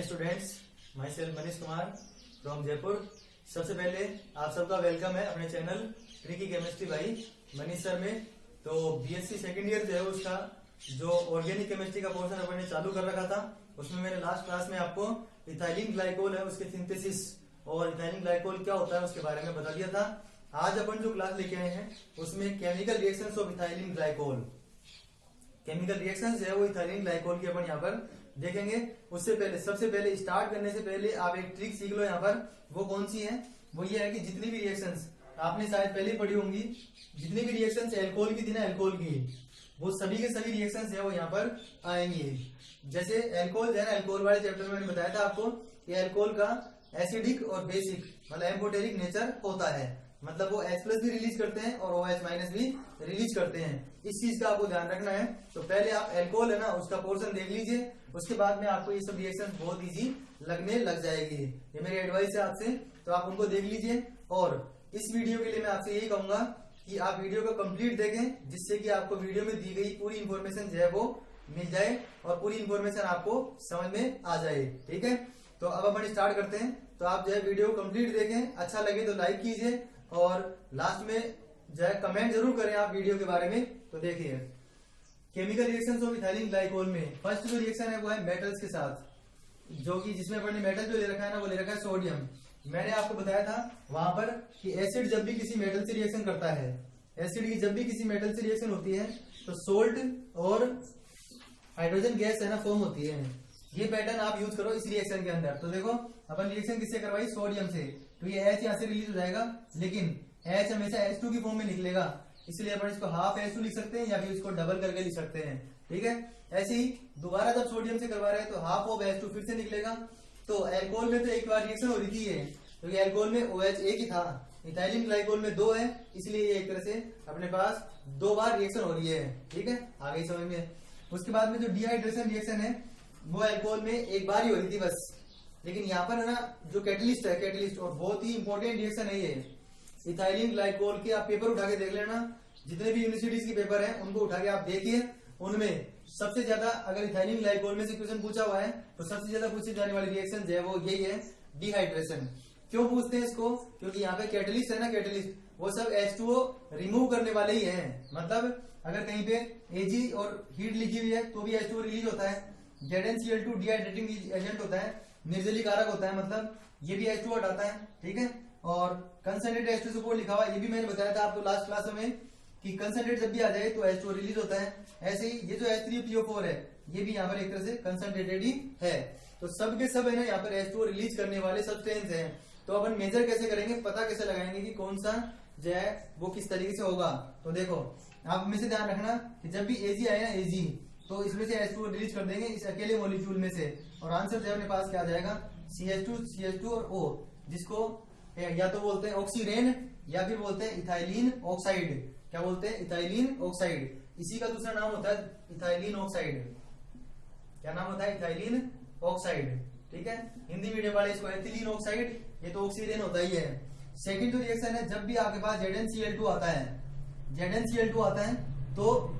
Hi students, my self Manish Kumar from Jaipur. सबसे पहले आप सबका वेलकम है अपने चैनल ट्रिकी केमिस्ट्री भाई मनीष सर में। तो बीएससी सेकेंड ईयर जो है उसका जो ऑर्गेनिक केमिस्ट्री का पोर्शन अपन ने चालू कर रखा था, उसमें मैंने लास्ट क्लास में आपको इथाइलिन ग्लाइकोल है उसके सिंथेसिस और इथाइलिन ग्लाइकोल क्या होता है उसके बारे में बता दिया था। आज अपन जो क्लास लेके आए हैं उसमें chemical reactions of ethylene glycol, chemical reactions है वो इथाइलिन ग्लाइकोल की अपन यहाँ पर देखेंगे। उससे पहले सबसे पहले स्टार्ट करने से पहले आप एक ट्रिक सीख लो यहाँ पर। वो कौन सी है? वो ये है कि जितनी भी रिएक्शंस आपने शायद पहले पढ़ी होंगी, जितनी भी रिएक्शंस अल्कोहल की थी ना, अल्कोहल की, वो सभी के सभी रिएक्शंस है वो यहाँ पर आएंगे। जैसे अल्कोहल है ना, अल्कोहल वाले चैप्टर में मैंने बताया था आपको कि अल्कोहल का एसिडिक और बेसिक मतलब एम्फोटेरिक नेचर होता है, मतलब वो H+ भी रिलीज करते हैं और OH- भी रिलीज करते हैं। इस चीज का आपको ध्यान रखना है। तो पहले आप अल्कोहल है ना उसका पोर्शन देख लीजिए, उसके बाद में आपको ये सब रिएक्शन बहुत इजी लगने लग जाएगी। ये मेरी एडवाइस है आपसे, तो आप उनको देख लीजिए। और इस वीडियो के लिए मैं आपसे यही कहूंगा कि आप वीडियो को कंप्लीट देखें, जिससे कि आपको वीडियो में दी गई पूरी इंफॉर्मेशन जो है वो मिल जाए और पूरी इंफॉर्मेशन आपको समझ में आ जाए। ठीक है, तो अब अपन स्टार्ट करते हैं। तो आप जो है वीडियो कंप्लीट देखें, अच्छा लगे तो लाइक कीजिए और लास्ट में जो है कमेंट जरूर करें आप वीडियो के बारे में। तो देखिए chemical reactions of ethylene glycol में फर्स्ट जो रिएक्शन है वो है मेटल्स के साथ, जो कि जिसमें अपन ने मेटल जो ले रखा है ना वो ले रखा है सोडियम। मैंने आपको बताया था वहां पर कि एसिड जब भी किसी मेटल से रिएक्शन करता है, एसिड की जब भी किसी मेटल से रिएक्शन होती है तो सोल्ट और हाइड्रोजन गैस है ना फॉर्म होती है। ये पैटर्न आप यूज करो इस रिएक्शन के अंदर। तो देखो अपन रिएक्शन किससे करवाई? सोडियम से। तो ये H यहाँ से रिलीज हो जाएगा, लेकिन H हमेशा H2 की फॉर्म में निकलेगा, इसलिए अपन इसको हाफ H2 लिख सकते हैं या फिर इसको डबल करके लिख सकते हैं। ठीक है, ऐसे ही दोबारा जब सोडियम से करवा रहे हैं तो हाफ ऑफ H2 फिर से निकलेगा। तो अल्कोहल में तो एक बार रिएक्शन हो रही थी ये, तो ये अल्कोहल में OH एक ही था, इथाइलिन ग्लाइकोल में 2 है, इसलिए ये एक तरह से अपने पास 2 बार रिएक्शन हो रही है। ठीक है, आ गई समझ में। उसके बाद में जो डिहाइड्रेशन रिएक्शन है वो अल्कोहल में एक बार ही हो रही थी बस, लेकिन यहाँ पर है ना जो कैटलिस्ट है, कैटलिस्ट और बहुत ही इंपॉर्टेंट रिएक्शन है ये इथाइलिन ग्लाइकोल के। आप पेपर उठा के देख लेना, जितने भी यूनिवर्सिटीज के पेपर हैं उनको उठा के आप देखिए, उनमें सबसे ज्यादा अगर इथाइलिन ग्लाइकोल में से क्वेश्चन पूछा हुआ है तो सबसे ज्यादा पूछी जाने वाली रिएक्शन जो है वो यही है, डिहाइड्रेशन। क्यों पूछते हैं इसको? क्योंकि यहाँ पे कैटलिस्ट है ना, कैटलिस्ट वो सब H2O रिमूव करने वाले ही हैं। मतलब अगर कहीं पे Ag और हीट लिखी हुई है तो भी H2O रिलीज होता है। ZnCl2 डिहाइड्रेटिंग एजेंट होता है, निर्जलीकारक होता है, मतलब ये भी H2O हटाता है। ठीक है, और कंसंट्रेट H2 सपोर्ट लिखा हुआ है, ये भी मैंने बताया था आपको लास्ट क्लास में कि कंसंट्रेट जब भी आ जाए तो H2O रिलीज होता है। ऐसे ही ये जो H3PO4 है ये भी यहाँ पर एक तरह से कंसंट्रेटेड ही है। तो सब के सब है ना यहाँ पर H2O रिलीज करने वाले सब्सटेंस हैं। तो अपन मेजर कैसे करेंगे, पता कैसे लगाएंगे कि कौन सा जो है वो किस तरीके से होगा? तो देखो आप में से ध्यान रखना कि जब भी Ag आए ना, Ag तो इसमें से H2O रिलीज कर देंगे इस अकेले मॉलिक्यूल में से, और आंसर जो अपने पास क्या आ जाएगा? CH2 और O, जिसको या तो बोलते हैं ऑक्सीरेन या फिर बोलते हैं इथाइलिन ऑक्साइड। क्या बोलते हैं? Ethylene oxide. इसी का दूसरा नाम होता है इथाइलिन ऑक्साइड। क्या नाम होता है? Ethylene oxide. ठीक है, हिंदी मीडियम वाले इसको एथिलीन ऑक्साइड, ये तो ऑक्सीरेन होता ही है। सेकंड जो रिएक्शन है, जब भी आपके पास ZnCl2 आता है, ZnCl2 आता है तो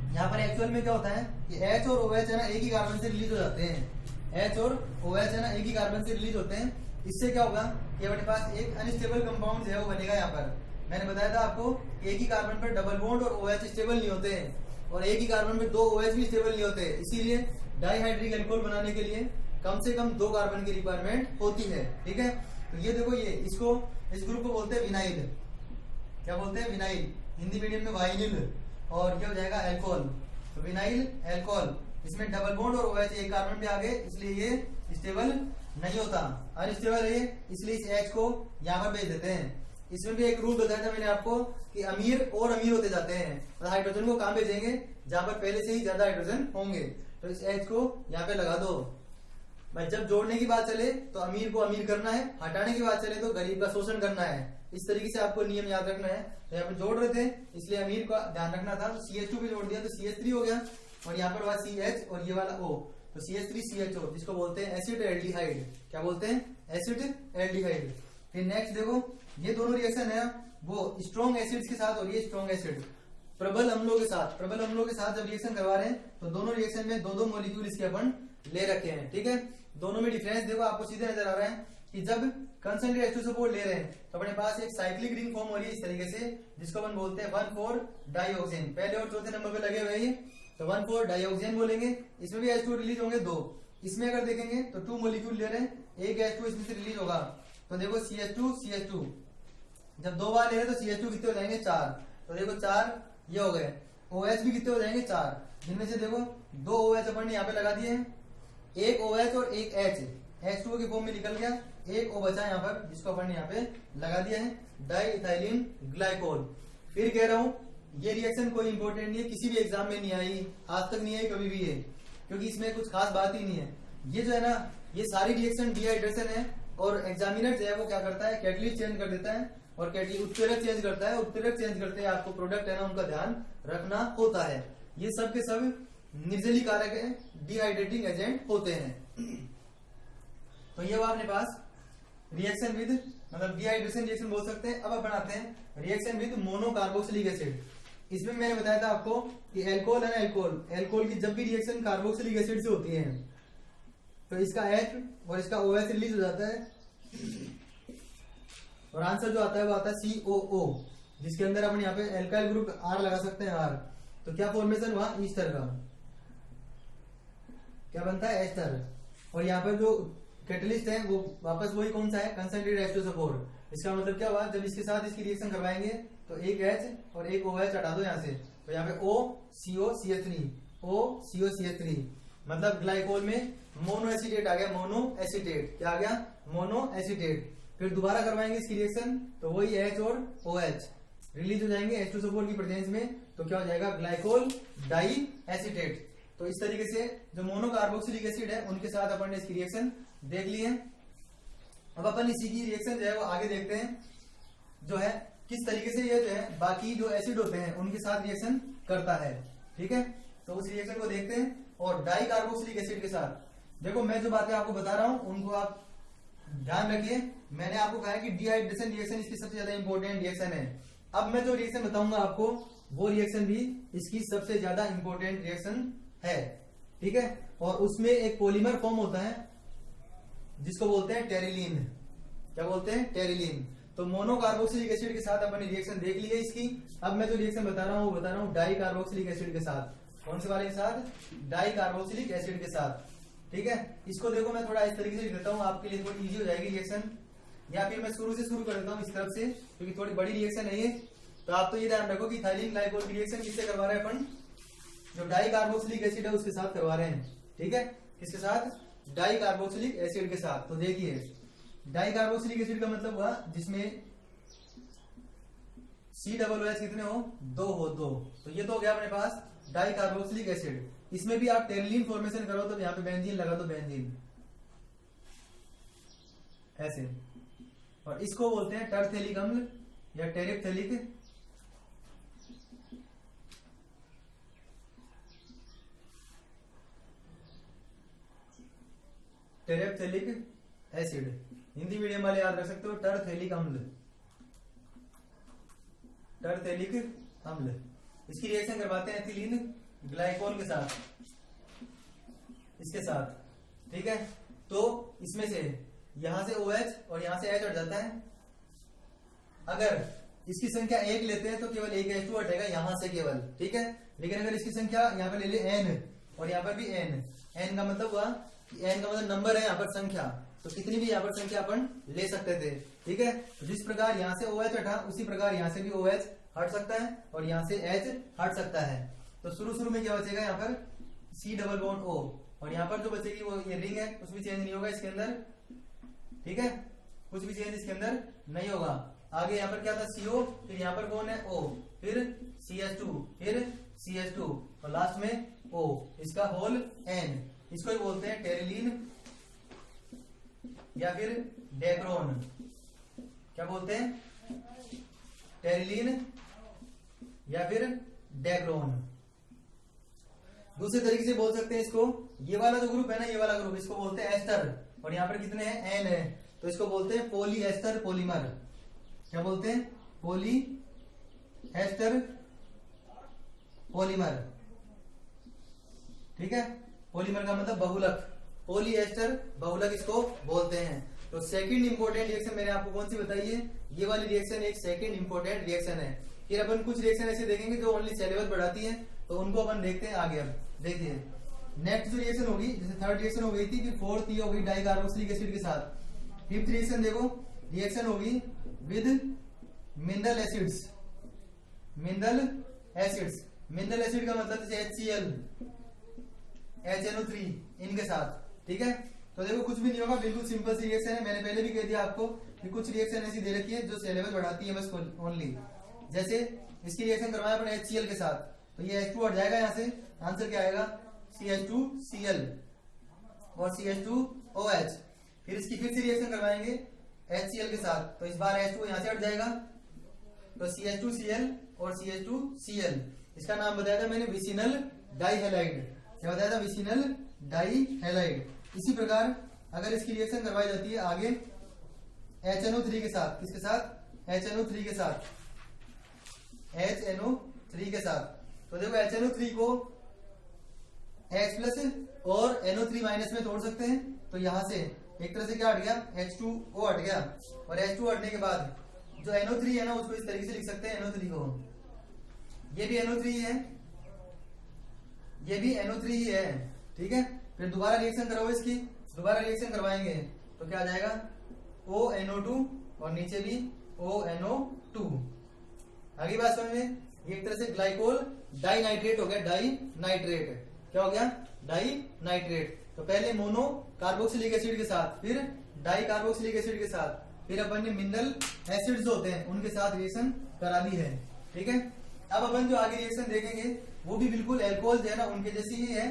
यहाँ पर एक्चुअल में क्या होता है कि H और OH है ना एक ही कार्बन से रिलीज हो जाते हैं। H और OH है ना एक ही कार्बन से रिलीज होते हैं। इससे क्या होगा कि अपने पास एक अनस्टेबल कंपाउंड है वो बनेगा। यहाँ पर मैंने बताया था आपको कि एक ही कार्बन पर डबल बॉन्ड और OH स्टेबल नहीं होते हैं, और एक ही कार्बन पर 2 OH भी स्टेबल नहीं होते। इसीलिए डाइहाइड्रिक अल्कोहल बनाने के लिए कम से कम 2 कार्बन की रिक्वायरमेंट होती है। ठीक है, तो ये देखो ये इसको इस ग्रुप को बोलते हैं विनाइल। क्या बोलते हैं? विनाइल। हिंदी मीडियम में वाइनिल, और ये हो जाएगा अल्कोहल। तो विनाइल अल्कोहल, इसमें डबल बॉन्ड और OH एक कार्बन पे आ गए, इसलिए ये स्टेबल नहीं होता, अनस्टेबल है, इसलिए इस H को यहाँ पर भेज देते हैं। इसमें भी एक रूल बताया था मैंने आपको कि अमीर और अमीर होते जाते हैं, तो हाइड्रोजन को कहाँ भेजेंगे? जहां पर पहले से ही ज्यादा हाइड्रोजन होंगे। तो इस H को यहाँ पे लगा दो भाई। जब जोड़ने की बात चले तो अमीर को अमीर करना है, हटाने की बात चले तो गरीब का शोषण करना है। इस तरीके से आपको नियम याद रखना है। तो यहाँ पे जोड़ रहे थे इसलिए अमीर का ध्यान रखना था, तो CH2 भी जोड़ दिया तो CH3 हो गया, और यहाँ पर हुआ CH और ये वाला O, तो CH3CHO, जिसको बोलते हैं एसिड एल्डिहाइड। क्या बोलते हैं? Acid aldehyde. फिर नेक्स्ट देखो ये दोनों रिएक्शन है वो स्ट्रॉन्ग एसिड्स के साथ, और ये स्ट्रॉन्ग एसिड प्रबल अम्लों के साथ, प्रबल अम्लों के साथ जब रिएक्शन करवा रहे हैं तो दोनों रिएक्शन में 2-2 मॉलिक्यूल इसके अपन ले रखे हैं। ठीक है, दोनों में डिफरेंस देखो आपको सीधे नजर आ रहा है कि जब कंसंट्रेट H2 सपोर्ट ले रहे हैं तो अपने पास एक साइक्लिक रिंग फॉर्म हो रही है इस तरीके से, जिसको अपन बोलते हैं 1,4 डाइऑक्सिन। पहले और चौथे नंबर पे लगे हुए हैं तो 1,4 डाइऑक्सिन बोलेंगे। इसमें भी H2 रिलीज होंगे 2। इसमें अगर देखेंगे तो 2 मॉलिक्यूल ले रहे हैं, एक H2 इसमें से रिलीज होगा। तो देखो CH2 CH2, जब 2 बार ले रहे हैं तो CH2 कितने हो जाएंगे 4। तो देखो 4 ये हो गए। OH भी कितने हो जाएंगे 4, जिनमें से देखो 2 OH अपन ने यहाँ पे लगा दिए हैं, एक OH और एक H H2O के फॉर्म में निकल गया, एक O बचा यहाँ पर जिसको अपन ने यहाँ पे लगा दिया है डाई इथाइलिन ग्लाइकोल। फिर कह रहा हूं ये रिएक्शन कोई इंपॉर्टेंट नहीं है, किसी भी एग्जाम में नहीं आई, आज तक नहीं आई, कभी भी है, क्योंकि इसमें कुछ खास बात ही नहीं है। ये जो है ना, ये सारी रिएक्शन डिहाइड्रेशन है और एग्जामिनर जो है वो क्या करता है, कैटलिस्ट चेंज कर देता है और कैटलिस्ट उत्प्रेरक चेंज करता है। उत्प्रेरक चेंज करते हैं आपको प्रोडक्ट है ना उनका ध्यान रखना होता है। ये सब के सब निर्जली कारक है, डिहाइड्रेटिंग एजेंट होते हैं। तो ये हुआ अपने पास रिएक्शन विद, मतलब डिहाइड्रेशन रिएक्शन बोल सकते हैं। अब अपन आते हैं रिएक्शन विद मोनोकार्बोक्सिलिक एसिड। इसमें मैंने बताया था आपको कि एल्कोहल है ना, एल्कोहल की जब भी रिएक्शन कार्बोक्सिलिक एसिड से होती है तो इसका H और इसका OH रिलीज हो जाता है और आंसर जो आता है वो आता है COO, जिसके अंदर अपन यहाँ पे एल्काइल ग्रुप R लगा सकते हैं R। तो क्या फॉर्मेशन हुआ ईस्टर का, क्या बनता है एस्टर। और यहाँ पर जो कैटलिस्ट है वो वापस वही कौन सा है, कंसंट्रेटेड H2 सपोर्ट। इसका मतलब क्या हुआ, जब इसके साथ इसकी रिएक्शन करवाएंगे तो एक H और एक OH हटा दो यहाँ से, तो यहाँ पे OCOCH3 OCOCH3, मतलब ग्लाइकोल में मोनो एसिटेट आ गया, मोनो एसिटेट क्या आ गया, मोनो एसिटेट। फिर दोबारा करवाएंगे इसकी रिएक्शन तो वही H और OH रिलीज हो जाएंगे H2 सपोर्ट की प्रेजेंस में, तो क्या हो जाएगा ग्लाइकोल डाई एसिटेट। तो इस तरीके से जो मोनोकार्बोक्सिलिक एसिड है उनके साथ अपन ने इसकी रिएक्शन देख ली है। अब अपन इसी की रिएक्शन जो है वो आगे देखते हैं, जो है किस तरीके से ये जो है बाकी जो एसिड होते हैं उनके साथ रिएक्शन करता है। ठीक है, तो उस रिएक्शन को देखते हैं। और डाई कार्बोक्सिलिक एसिड के साथ देखो मैं जो बातें आपको बता रहा हूं उनको आप ध्यान रखिए। मैंने आपको कहा है कि डिहाइड्रेशन रिएक्शन इसकी सबसे ज्यादा इंपॉर्टेंट रिएक्शन है। अब मैं जो रिएक्शन बताऊंगा आपको वो रिएक्शन भी इसकी सबसे ज्यादा इंपॉर्टेंट रिएक्शन है। ठीक है, और उसमें एक पॉलीमर फॉर्म होता है जिसको बोलते हैं टेरिलीन। क्या बोलते हैं, टेरिलीन। तो मोनोकार्बोक्सिलिक एसिड के साथ अपन ने रिएक्शन देख ली है इसकी। अब मैं जो रिएक्शन बता रहा हूं वो बता रहा हूं डाई कार्बोक्सिलिक एसिड के साथ। कौन से वाले के साथ, डाई कार्बोक्सिलिक एसिड के साथ। ठीक है, इसको देखो मैं थोड़ा इस तरीके से लिख देता हूं, आपके लिए थोड़ी इजी हो जाएगी रिएक्शन, या फिर मैं शुरू से शुरू कर देता हूं इस तरफ से, क्योंकि थोड़ी बड़ी रिएक्शन है ये। तो आप तो ये ध्यान रखो कि इथाइलिन ग्लाइकोल की रिएक्शन किससे करवा रहे हैं अपन, जो डाई कार्बोक्सिलिक एसिड है उसके साथ करवा रहे हैं। ठीक है, किसके साथ, डाई कार्बोक्सिलिक एसिड के साथ। तो देखिए डाई कार्बोक्सिलिक एसिड का मतलब हुआ जिसमें COOH कितने हो, 2 हो, 2। तो ये तो हो गया अपने पास डाई कार्बोक्सिलिक एसिड। इसमें भी आप टेरिलीन फॉर्मेशन करो तो यहाँ पे बेंजीन लगा दो, बेंजीन ऐसे। और इसको बोलते हैं टरथेलिक अम्ल या टेरिप्थेलिक एसिड। हिंदी मीडियम वाले याद रख सकते हो, टरथेलिक अम्ल, टरथेलिक अम्ल। इसकी रिएक्शन करवाते हैं एथिलीन ग्लाइकोल के साथ, इसके साथ। ठीक है, तो इसमें से यहां से OH और यहां से H हट जाता है। अगर इसकी संख्या 1 लेते हैं तो केवल एक H2 हटेगा यहां से केवल। ठीक है, लेकिन अगर इसकी संख्या यहाँ पे ले ले N और यहाँ पर भी N का मतलब हुआ, N का मतलब नंबर है यहाँ पर संख्या, तो कितनी भी यहाँ पर संख्या अपन ले सकते थे। ठीक है, तो जिस प्रकार यहाँ से OH हटा उसी प्रकार यहाँ से भी OH हट सकता है और यहाँ से H हट सकता है। तो शुरू में क्या बचेगा यहाँ पर C+O, और यहाँ पर जो बचेगी वो ये रिंग है, कुछ भी चेंज नहीं होगा इसके अंदर। ठीक है, कुछ भी चेंज इसके अंदर नहीं होगा। आगे यहाँ पर क्या था CO, फिर यहाँ पर कौन है O, फिर CH2, फिर CH2 और लास्ट में O, इसका होल N। इसको ही बोलते हैं टेरिलीन या फिर डेक्रोन। क्या बोलते हैं, टेरिलीन या फिर डेक्रोन। दूसरे तरीके से बोल सकते हैं इसको, ये वाला जो ग्रुप है ना, ये वाला ग्रुप, इसको बोलते हैं एस्टर, और यहाँ पर कितने हैं, N है, तो इसको बोलते हैं पोली एस्टर पॉलीमर। क्या बोलते हैं, पोली एस्टर पॉलीमर। ठीक है, पॉलीमर का मतलब बहुलक। पॉलीएस्टर बहुलक इसको बोलते हैं। तो सेकंड इंपॉर्टेंट रिएक्शन मैंने आपको कौन सी बताई है, ये वाली रिएक्शन एक सेकंड इंपॉर्टेंट रिएक्शन है। फिर अपन कुछ रिएक्शन ऐसे देखेंगे जो ओनली सेल लेवल बढ़ाती है, तो उनको अपन देखते हैं आगे। अब देखिए नेक्स्ट जो रिएक्शन होगी, जैसे थर्ड रिएक्शन हो गई थी कि फोर्थ ये हो गई डाई कार्बोक्सिलिक एसिड के साथ। फिफ्थ रिएक्शन देखो, रिएक्शन होगी with mineral acids. Mineral acids, mineral acid का मतलब जैसे HCl, HNO3 इनके साथ, ठीक है। तो देखो कुछ भी नहीं होगा, बिल्कुल सिंपल सी रिएक्शन है। मैंने पहले भी कह दिया आपको कि कुछ रिएक्शन ऐसी दे रखी है जो सेल लेवल बढ़ाती है बस ओनली। जैसे इसकी रिएक्शन करवाया अपन HCl के साथ, तो ये H2 हट जाएगा यहाँ से, आंसर क्या आएगा CH2Cl और CH2OH। फिर इसकी फिर से रिएक्शन करवाएंगे HCl के साथ, तो इस बार H2 यहाँ से हट जाएगा, तो CH2Cl और CH2Cl। इसका नाम बताया था मैंने विसिनल डाइहैलाइड। क्या बताया था, विसिनल डाइहैलाइड। इसी प्रकार अगर इसकी रिएक्शन करवाई जाती है आगे HNO3 के साथ, किसके साथ, HNO3 के साथ, HNO3 के साथ, तो देखो HNO3 को H प्लस और NO3 माइनस में तोड़ सकते हैं। तो यहां से एक तरह से क्या हट गया, H2O हट गया, और H2 हटने के बाद जो NO3 है ना उसको इस तरीके से लिख सकते हैं NO3 को, ये भी NO3 ही है, ये भी NO3 ही है, ठीक है। फिर दोबारा रिएक्शन कराओ इसकी, दोबारा रिएक्शन करवाएंगे तो क्या आ जाएगा ONO2 और नीचे भी ONO2। आगे बात समझ में, ये एक तरह से ग्लाइकोल डाई नाइट्रेट हो गया, डाई नाइट्रेट। क्या हो गया, डाई नाइट्रेट। तो पहले मोनो कार्बोक्सिलिक एसिड के साथ, फिर डाई कार्बोक्सिलिक एसिड के साथ, फिर अपन ने मिनरल एसिड्स जो होते हैं उनके साथ रिएक्शन करा दी है, ठीक है। अब अपन जो आगे रिएक्शन देखेंगे वो भी बिल्कुल एल्कोहल जो है ना उनके जैसी ही है।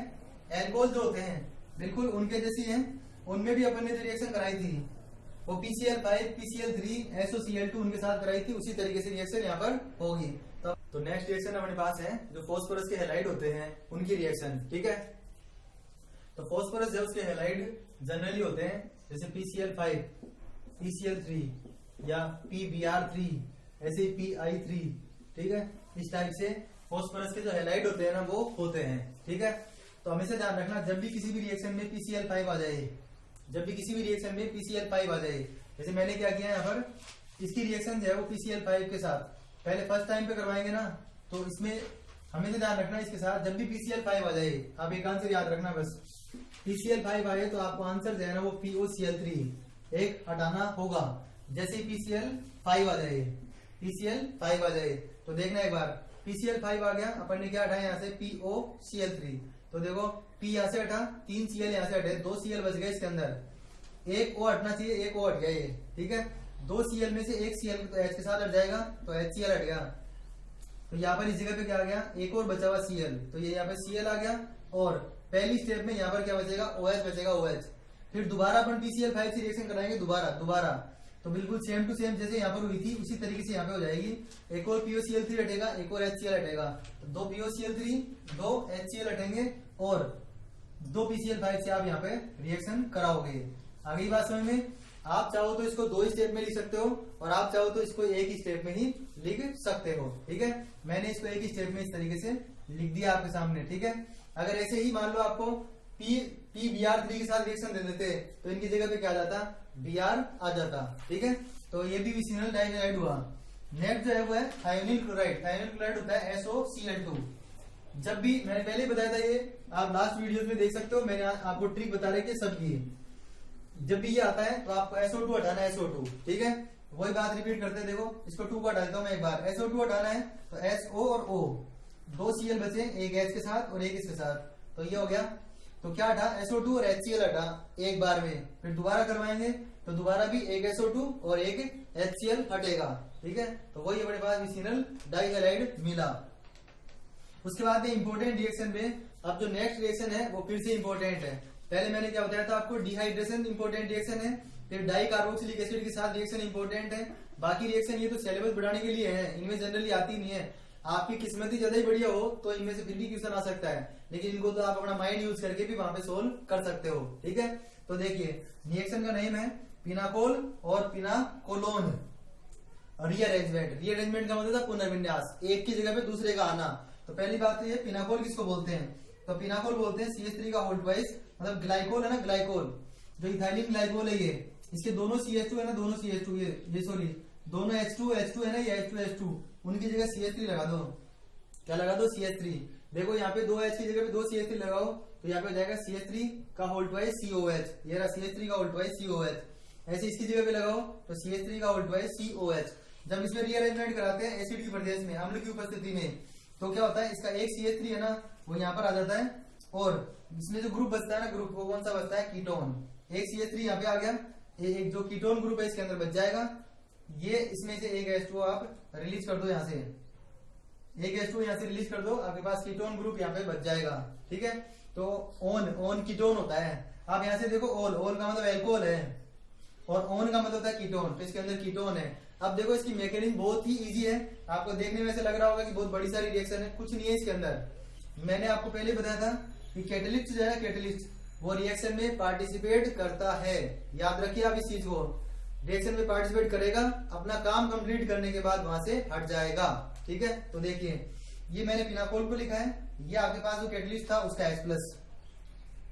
एल्कोहल जो होते हैं बिल्कुल उनके जैसी है, उनमें भी अपन ने जो रिएक्शन कराई थी वो PCl5 PCl3 SOCl2 उनके साथ कराई थी, उसी तरीके से रिएक्शन यहाँ पर होगी। तो नेक्स्ट रिएक्शन अपने पास है जो फास्फोरस के हैलाइड होते हैं उनकी रिएक्शन, ठीक है। तो फास्फोरस जब उसके हैलाइड जनरली होते हैं जैसे PCl5 PCl3 या PBr3 ऐसे PI3, ठीक है। इस टाइप से फास्फोरस के जो हैलाइड होते हैं ना वो होते हैं, ठीक है। तो हमेशा ध्यान रखना जब भी किसी भी रिएक्शन में PCl5 आ जाए, जब भी किसी भी रिएक्शन में PCl5 आ जाए, जैसे मैंने क्या किया यहाँ पर, इसकी रिएक्शन जो है वो PCl5 के साथ पहले फर्स्ट टाइम पे करवाएंगे ना, तो इसमें हमेशा ध्यान रखना इसके साथ जब भी PCl5 आ जाए, आप एक आंसर याद रखना बस, PCl5 आए तो आपको आंसर जो है ना वो POCl3 एक हटाना होगा। जैसे PCl5 आ जाए, PCl5 आ जाए तो देखना एक बार PCl5 आ गया, अपन ने क्या हटाया यहाँ से POCl3, तो देखो P यहाँ से हटा, 3 Cl यहाँ से हटे, 2 Cl बच गए इसके अंदर, एक O हटना चाहिए, एक O हट गया ये, ठीक है। 2 Cl में से एक Cl तो H के साथ हट जाएगा, तो HCl हट गया। तो यहाँ पर इस जगह पे क्या आ गया, एक और बचा हुआ Cl, तो ये यहाँ पे Cl आ गया, और पहली स्टेप में यहाँ पर क्या बचेगा, OH बचेगा, OH। फिर दोबारा अपन PCl5 से रिएक्शन कराएंगे दोबारा, तो बिल्कुल सेम टू सेम जैसे यहाँ पर हुई थी उसी तरीके से यहाँ पे हो जाएगी। एक और POCl3 हटेगा, एक और HCl हटेगा, तो 2 POCl3 2 HCl हटेंगे और 2 PCl5 से आप यहाँ पे रिएक्शन कराओगे। आगे बात समझ में, आप चाहो तो इसको 2 स्टेप में लिख सकते हो और आप चाहो तो इसको एक ही स्टेप में ही लिख सकते हो, ठीक है। मैंने इसको एक ही स्टेप में इस तरीके से लिख दिया आपके सामने, ठीक है। अगर ऐसे ही मान लो आपको PBr3 के साथ रिएक्शन दे देते तो इनकी जगह पे क्या आ जाता, Br आ जाता, ठीक है। तो ये भी विसिनल डाइहैलाइड हुआ। नेक्स्ट जो है वो है थायोनिल क्लोराइड। थायोनिल क्लोराइड होता है SOCl2। जब भी मैंने पहले बताया था, ये आप लास्ट वीडियोस में देख सकते हो, मैंने आपको ट्रिक बता रही है सबकी। जब भी ये आता है तो आपको SO2 हटाना है, SO2, ठीक है। वही बात रिपीट करते हैं, देखो इसको 2 को हटा देता हूं मैं एक बार, SO2 हटाना है तो SO और O 2 Cl बचे, एक H के साथ और एक इसके साथ, तो ये हो गया। तो क्या हटा, SO2 और HCl हटा एक बार में, फिर दोबारा करवाएंगे तो दोबारा भी एक SO2 और एक HCl हटेगा, ठीक है। तो वही अपने पास विसिनल डाइहैलाइड मिला। उसके बाद इंपॉर्टेंट रिएक्शन में अब जो नेक्स्ट रिएक्शन है वो फिर से इंपॉर्टेंट है। पहले मैंने क्या बताया था आपको, डिहाइड्रेशन इंपॉर्टेंट रिएक्शन है, फिर डाई कार्बोक्सिलिक एसिड के साथ रिएक्शन इंपॉर्टेंट है। बाकी रिएक्शन ये तो सिलेबस बढ़ाने के लिए है, इनमें जनरली आती नहीं है। आपकी किस्मत ही ज्यादा ही बढ़िया हो तो इनमें से फिर भी क्वेश्चन आ सकता है, लेकिन इनको तो आप अपना माइंड यूज करके भी वहां पे सोल्व कर सकते हो, ठीक है। तो देखिए रिएक्शन का नेम है पिनाकोल और पिनाकोलोन रीअरेंजमेंट। रीअरेंजमेंट का मतलब था पुनर्विन्यास, एक की जगह पे दूसरे का आना। तो पहली बात तो ये पिनाकोल किसको बोलते हैं, तो पिनाकोल बोलते हैं CH3 का होल ट्वाइस मतलब ग्लाइकोल है ना, ग्लाइकोल जो इथाइलिन ग्लाइकोल है ये, इसके दोनों CH2 है ना, दोनों CH2 ये सॉरी दोनों H2 है ना, ये H2 उनकी जगह CH3 लगा दो। क्या लगा दो? CH3। देखो यहाँ पे 2H की जगह पे 2 CH3 लगाओ तो यहाँ पे हो जाएगा CH3 का होल ट्वाइस COH, ये रहा CH3 का होल ट्वाइस COH। ऐसे इसकी जगह पे लगाओ तो CH3 का होल ट्वाइस COH। जब इसमें रीअरेंजमेंट कराते हैं एसिड की प्रदेश में, अम्ल की उपस्थिति में, तो क्या होता है, इसका एक CH3 है ना वो यहाँ पर आ जाता है, और इसमें जो ग्रुप बचता है ना, ग्रुप वो कौन सा बचता है? कीटोन। एक CH3 यहाँ पे आ गया, एक जो कीटोन ग्रुप है इसके अंदर बच जाएगा। ये इसमें से एक H2 आप रिलीज कर दो, यहाँ से एक H2 यहाँ से रिलीज कर दो, आपके पास कीटोन ग्रुप यहाँ पे बच जाएगा। ठीक है, तो ओन कीटोन होता है। आप यहाँ से देखो ओल का मतलब एल्कोहल है और ओन का मतलब होता है कीटोन, तो इसके अंदर कीटोन है। अब देखो इसकी मैकेनिज्म बहुत ही इजी है, आपको देखने में ऐसे लग रहा होगा कि बहुत बड़ी सारी रिएक्शन है, कुछ नहीं है इसके अंदर। मैंने आपको पहले बताया था कि कैटलिस्ट जो है, कैटलिस्ट वो रिएक्शन में पार्टिसिपेट करता है। याद रखिए आप इस चीज को, रिएक्शन में पार्टिसिपेट करेगा, अपना काम कंप्लीट करने के बाद वहां से हट जाएगा। ठीक है, तो देखिए ये मैंने फिनाकोल को लिखा है, ये आपके पास जो कैटलिस्ट था उसका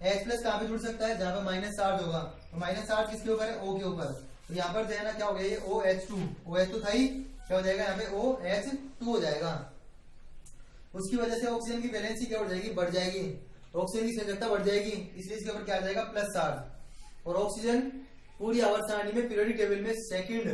H+ कहां पे जुड़ सकता है? जहां पे माइनस चार्ज होगा, तो माइनस चार्ज किसके ऊपर है? O के ऊपर। तो यहाँ पर जो है ना क्या हो गया, ये OH2 था ही, क्या हो जाएगा यहाँ पे OH2 हो जाएगा। उसकी वजह से ऑक्सीजन की वैलेंसी क्या हो जाएगी? बढ़ जाएगी, ऑक्सीजन की संयोजकता बढ़ जाएगी, इसलिए इसके ऊपर क्या आ जाएगा? Plus charge. और ऑक्सीजन पूरी आवर्त सारणी में पीरियोडिक टेबल में सेकंड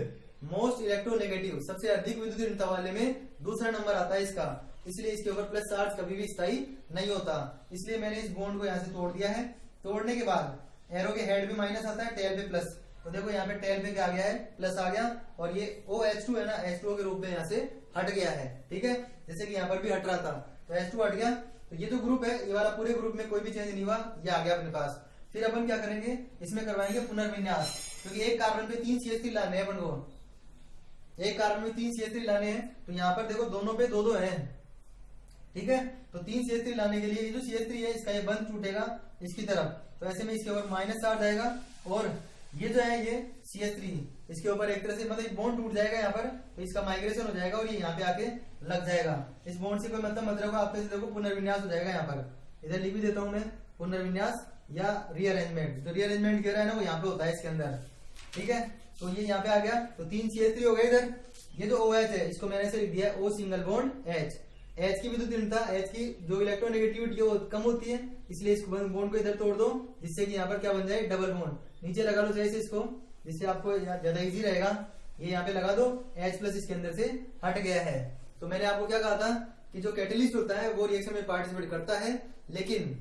मोस्ट इलेक्ट्रोनेगेटिव, सबसे अधिक विद्युत ऋणता वाले में दूसरा नंबर आता है इसका, इसलिए इसके ऊपर प्लस चार्ज कभी भी स्थायी नहीं होता। इसलिए मैंने इस बॉन्ड को यहाँ से तोड़ दिया है। तोड़ने के बाद एरो के हेड पे माइनस आता है, टेल पे प्लस, तो देखो यहाँ पे टेल पे क्या आ गया है? प्लस आ गया, और ये OH2 है ना, H2O के रूप में यहाँ से हट गया है। ठीक है, जैसे कि यहाँ पर भी हट रहा था, तो H2 हट गया, तो ये जो ग्रुप है ये वाला पूरे ग्रुप में कोई भी चेंज नहीं हुआ, ये आ गया अपने पास। फिर अपन क्या करेंगे, इसमें करवाएंगे पुनर्विन्यास, क्योंकि एक कार्बन पे 3 CH3 लाने हैं अपन को, एक कार्बन में 3 CH3 लाने हैं, तो यहाँ पर देखो दोनों पे 2-2 है। ठीक है, तो 3 CH3 लाने के लिए ये जो CH3 है इसका ये बंद टूटेगा इसकी तरफ, तो ऐसे में इसके ऊपर माइनस चार्ज आएगा, और ये जो है ये CH3 इसके ऊपर एक तरह से मतलब बॉन्ड टूट जाएगा यहाँ पर, तो इसका माइग्रेशन हो जाएगा और ये यहाँ पे आके लग जाएगा। इस बॉन्ड से कोई मतलब मत रखो, आपके देखो पुनर्विन्यास हो जाएगा। यहाँ पर इधर लिख भी देता हूँ मैं, पुनर्विन्यास या रीअरेंजमेंट। तो रीअरेंजमेंट कह रहा है ना वो यहाँ पे होता है इसके अंदर। ठीक है, तो ये यहाँ पे आ गया, तो 3 CH3 हो गए इधर। ये जो OH है इसको मैंने ऐसे लिख दिया O single bond H। H की विद्युत ऋणता, H की जो इलेक्ट्रोनेगेटिविटी वो कम होती है, इसलिए इस बॉन्ड को इधर तोड़ दो, जिससे कि यहाँ पर क्या बन जाए? Double bond. नीचे लगा लो जैसे इसको, जिससे आपको ज्यादा इजी रहेगा। ये यहाँ पे लगा दो, H+ इसके अंदर से हट गया है। तो मैंने आपको क्या कहा था कि जो कैटलिस्ट होता है वो रिएक्शन में पार्टिसिपेट करता है, लेकिन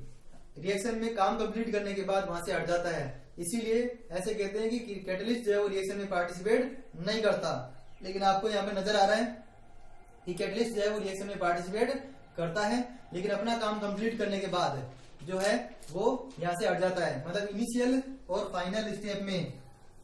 रिएक्शन में काम कंप्लीट करने के बाद वहां से हट जाता है। इसीलिए ऐसे कहते हैं कि कैटलिस्ट जो है वो रिएक्शन में पार्टिसिपेट नहीं करता। लेकिन आपको यहाँ पे नजर आ रहा है कि कैटलिस्ट जो है वो रिएक्शन में पार्टिसिपेट करता है, लेकिन अपना काम कंप्लीट करने के बाद जो है वो यहाँ से हट जाता है। मतलब इनिशियल और फाइनल स्टेप में,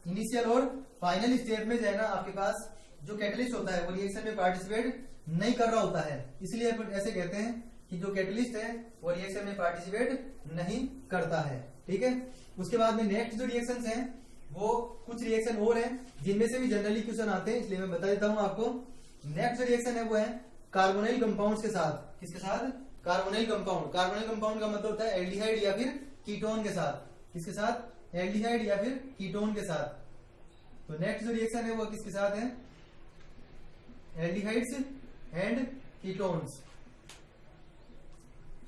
इनिशियल और फाइनल स्टेप में जो है ना आपके पास जो कैटलिस्ट होता है वो रिएक्शन में पार्टिसिपेट नहीं कर रहा होता है, इसलिए ऐसे कहते हैं कि जो कैटलिस्ट है वो रिएक्शन में पार्टिसिपेट नहीं करता है। ठीक है, उसके बाद में नेक्स्ट जो रिएक्शंस हैं वो कुछ रिएक्शन और हैं जिनमें से भी जनरली क्वेश्चन आते हैं, इसलिए मैं बता देता हूं आपको। नेक्स्ट जो रिएक्शन है वो है कार्बोनिल कंपाउंड्स के साथ। किसके साथ? Carbonyl compound. कार्बोनिल कंपाउंड का मतलब होता है एल्डिहाइड या फिर कीटोन के साथ। किसके साथ? एल्डिहाइड या फिर कीटोन के साथ। तो नेक्स्ट जो रिएक्शन है वो किसके साथ है? Aldehydes and ketones.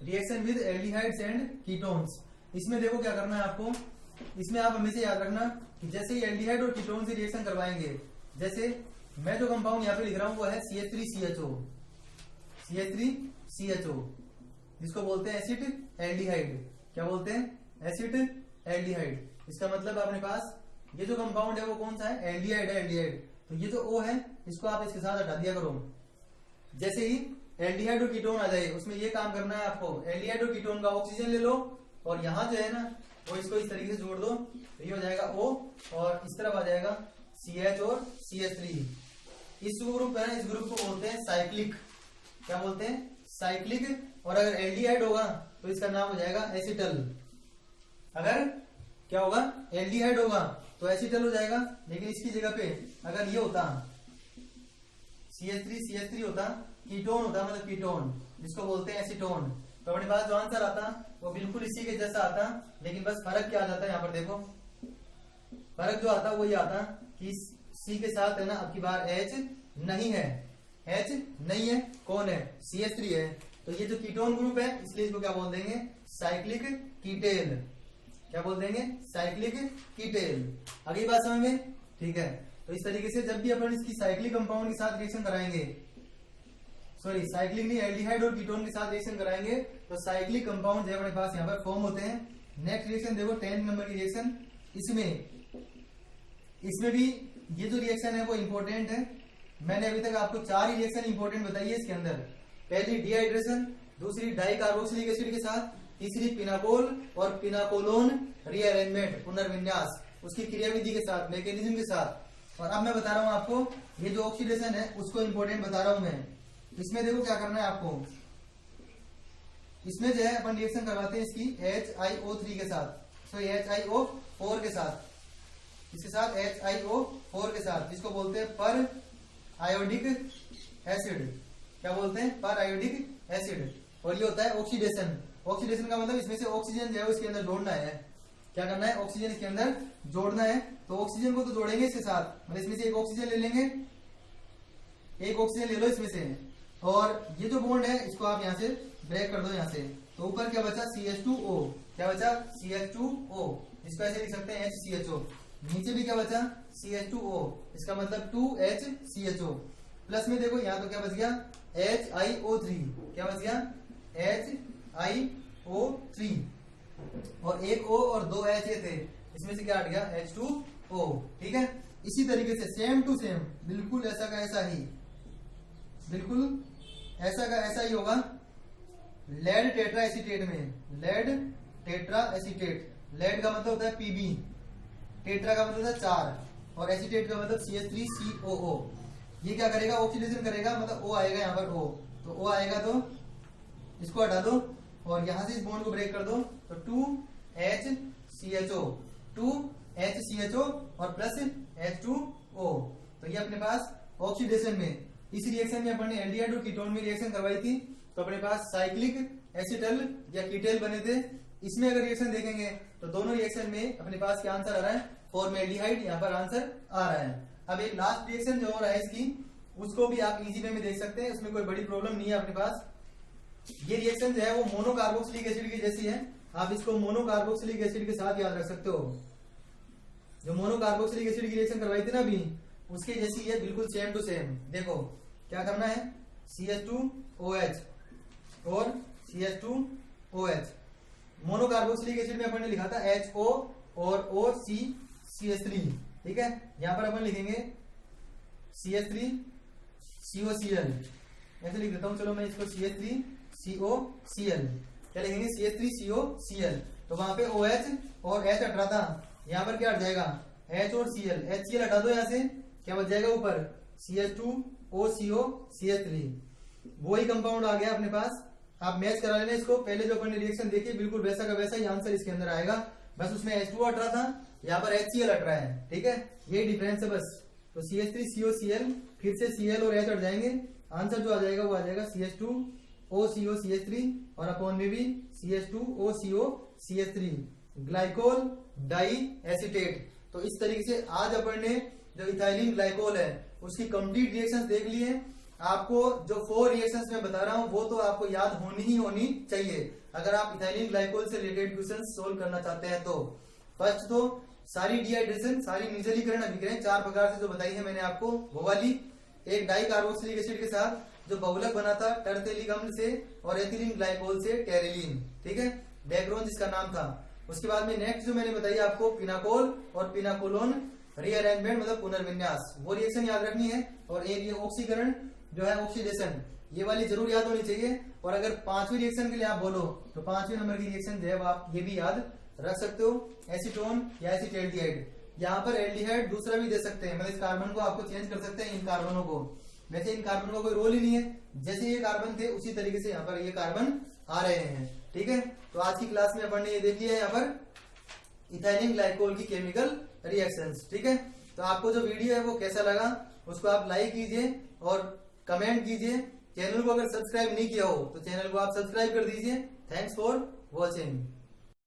Reaction with aldehydes and ketones. इसमें देखो क्या करना है आपको, इसमें आप हमेशा याद रखना कि जैसे ही एल्डिहाइड और कीटोन से रिएक्शन करवाएंगे, जैसे मैं जो कंपाउंड यहाँ पे लिख रहा हूं वो है CH3CHO, CH3CHO, जिसको बोलते हैं एसिड एल्डिहाइड। क्या बोलते हैं? Acid aldehyde. इसका मतलब अपने पास ये जो कंपाउंड है वो कौन सा है? एल्डिहाइड है, एल्डिहाइड। तो ये जो O है इसको आप इसके साथ हटा दिया करो। जैसे ही एल्डिहाइड और कीटोन आ जाए उसमें ये काम करना है आपको, एल्डिहाइड और कीटोन का ऑक्सीजन ले लो और यहाँ जो है ना वो इसको इस तरीके से जोड़ दो, तो ये हो जाएगा O और इस तरफ आ जाएगा CH और CH3। इस ग्रुप है ना, इस ग्रुप को बोलते हैं साइक्लिक। क्या बोलते हैं? साइक्लिक। और अगर एल्डिहाइड होगा तो इसका नाम हो जाएगा एसिटल। अगर क्या होगा? एल्डिहाइड होगा तो एसिटल हो जाएगा, लेकिन इसकी जगह पे अगर ये होता CH3 होता, कीटोन होता मतलब कीटोन, जिसको बोलते हैं एसीटोन, तो तो अपने पास जो आंसर आता वो बिल्कुल इसी के जैसा आता, लेकिन बस फर्क क्या आ जाता है यहाँ पर देखो, फर्क जो आता वो ये आता कि सी के साथ है ना अब की बार H नहीं है, H नहीं है, कौन है, CH3 है। तो ये जो कीटोन ग्रुप है इसलिए इसको क्या बोल देंगे, साइक्लिक कीटेल। क्या बोल देंगे, साइक्लिक कीटेल। अगली बात समझ में, ठीक है। तो इस तरीके से जब भी अपन इसकी साइक्लिक कंपाउंड के साथ रिएक्शन कराएंगे, सॉरी साइक्लिक नहीं, एल्डिहाइड और कीटोन के साथ रिएक्शन कराएंगे तो साइक्लिक कंपाउंड जो अपने पास यहाँ पर फॉर्म होते हैं। नेक्स्ट रिएक्शन देखो 10 नंबर की रिएक्शन, इसमें भी ये जो रिएक्शन है वो इंपॉर्टेंट है। मैंने अभी तक आपको 4 ही रिएक्शन इंपॉर्टेंट बताई है इसके अंदर। पहली डिहाइड्रेशन, दूसरी डाई कार्बोक्सिलिक एसिड के साथ, तीसरी पिनाकोल और पिनाकोलोन रीअरेंजमेंट पुनर्विन्यास, उसकी क्रियाविधि के साथ, मैकेनिज्म के साथ। और अब मैं बता रहा हूं आपको ये जो ऑक्सीडेशन है उसको इंपॉर्टेंट बता रहा हूं मैं। इसमें देखो क्या करना है आपको, इसमें जो है अपन रिएक्शन करवाते हैं इसकी HiO3 के साथ, सो HiO4 के साथ, इसके साथ HiO4 के साथ, जिसको बोलते हैं पर आयोडिक एसिड। क्या बोलते हैं, पर आयोडिक एसिड। और ये होता है ऑक्सीडेशन। ऑक्सीडेशन का मतलब इसमें से ऑक्सीजन जो है उसके अंदर जोड़ना है। क्या करना है, ऑक्सीजन इसके अंदर जोड़ना है। तो ऑक्सीजन को तो जोड़ेंगे इसके साथ, मतलब इसमें से एक ऑक्सीजन ले लेंगे, एक ऑक्सीजन ले लो इसमें से, और ये जो बॉन्ड है इसको आप यहाँ से ब्रेक कर दो यहाँ से। तो ऊपर क्या बचा, CH2O। क्या बचा, CH2O, इसको ऐसे लिख सकते हैं HCHO। नीचे भी क्या बचा, CH2O, इसका मतलब 2HCHO। प्लस में देखो यहाँ तो क्या बच गया, HiO3। क्या बच गया, HiO3, और एक O और 2 H थे, इसमें से क्या हट गया, H2O। ठीक है, इसी तरीके से सेम टू सेम, बिल्कुल ऐसा का ऐसा ही, बिल्कुल ऐसा का ऐसा ही होगा लेड टेट्रा एसीटेट में। लेड टेट्रा एसीटेट, लेड का मतलब होता है Pb, टेट्रा का मतलब होता है 4, और एसीटेट का मतलब CH3COO। ये क्या करेगा, ऑक्सीडेशन करेगा, मतलब O आएगा यहाँ पर O, तो O आएगा तो इसको हटा दो और यहां से इस बॉन्ड को ब्रेक कर दो, तो 2HCHO, 2HCHO और प्लस H2O। तो ये अपने पास ऑक्सीडेशन में, इस रिएक्शन में अपन ने एल्डिहाइड और कीटोन में रिएक्शन करवाई थी, तो अपने पास साइक्लिक एसिटल या कीटेल बने थे। इसमें अगर रिएक्शन देखेंगे तो दोनों रिएक्शन में अपने पास क्या आंसर आ रहा है, फॉर्मेल्डिहाइड यहाँ पर आंसर आ रहा है। अब एक लास्ट रिएक्शन जो हो रहा है इसकी, उसको भी आप इजी वे में देख सकते हैं, उसमें कोई बड़ी प्रॉब्लम नहीं है अपने पास। ये रिएक्शन जो है वो मोनोकार्बोक्सिलिक एसिड की जैसी है, आप इसको मोनोकार्बोक्सिलिक एसिड के साथ याद रख सकते हो। जो मोनोकार्बोक्सिलिक एसिड की रिएक्शन करवाई थी ना अभी, उसके जैसी है, बिल्कुल सेम टू सेम। देखो क्या करना है, CH2OH और CH2OH। मोनोकार्बोक्सिलिक एसिड में अपन ने लिखा था HO और OCCH3, ठीक है। यहां पर अपन लिखेंगे CH3COCl, ऐसे लिख देता हूं, चलो मैं इसको CH3COCl, क्या लिखेंगे, CH3COCl। तो वहां पे OH और H हटा था, यहाँ पर क्या हट जाएगा, H और Cl, HCl हटा दो यहाँ से, क्या बच जाएगा ऊपर, CH2OCO-CH3। वही कंपाउंड आ गया अपने पास। आप मैच करा लेना इसको, पहले जो अपन ने रिएक्शन देखी बिल्कुल वैसा का वैसा ही आंसर इसके अंदर आएगा, बस उसमें H2 हट रहा था, यहाँ पर HCl हट रहा है, ठीक है, यही डिफरेंस है बस। तो CH3COCl, फिर से Cl और H हट जाएंगे, आंसर जो आ जाएगा वो आ जाएगा CH2OCO-CH3 और अपॉन में भी CH2OCO-CH3, ग्लाइकोल डाई एसीटेट। तो इस तरीके से आज अपन ने जो इथाइलिन ग्लाइकोल है उसकी कंप्लीट रिएक्शंस देख ली है। आपको जो 4 रिएक्शंस मैं बता रहा हूं वो तो आपको याद होनी ही होनी चाहिए अगर आप इथाइलिन ग्लाइकोल से रिलेटेड क्वेश्चन सोल्व करना चाहते हैं। तो फर्स्ट तो सारी डिहाइड्रेशन, सारी निर्जलीकरण अभिक्रियाएं 4 प्रकार से जो बताई है मैंने आपको वो वाली, एक डाई कार्बोक्सिलिक एसिड के साथ जो बहुलक बना था टर्टेलिक अम्ल से और एथिलीन ग्लाइकोल से टेरेलिन, ठीक है, बैकग्राउंड जिसका नाम था। उसके बाद में नेक्स्ट जो मैंने बताई आपको पिनाकोल और पिनाकोलोन रीअरेंजमेंट मतलब पुनर्विन्यास, वो रिएक्शन याद रखनी है। और एक ये ऑक्सीकरण जो है ऑक्सीडेशन, ये वाली जरूर याद होनी चाहिए। और अगर 5वीं रिएक्शन के लिए आप बोलो तो 5वें नंबर की रिएक्शन जो है आप ये भी याद रख सकते हो, एसीटोन या एसीटैल्डिहाइड। यहाँ पर एल्डिहाइड दूसरा भी दे सकते हैं, मतलब इस कार्बन को आपको चेंज कर सकते हैं इन कार्बनों को। वैसे इन कार्बन का कोई रोल ही नहीं है, जैसे ये कार्बन थे उसी तरीके से यहाँ पर ये कार्बन आ रहे हैं, ठीक है। तो आज की क्लास में अपन ने ये देख लिया है यहाँ पर इथाइलिन ग्लाइकोल की केमिकल रिएक्शंस, ठीक है। तो आपको जो वीडियो है वो कैसा लगा उसको आप लाइक कीजिए और कमेंट कीजिए। चैनल को अगर सब्सक्राइब नहीं किया हो तो चैनल को आप सब्सक्राइब कर दीजिए। Thanks for watching.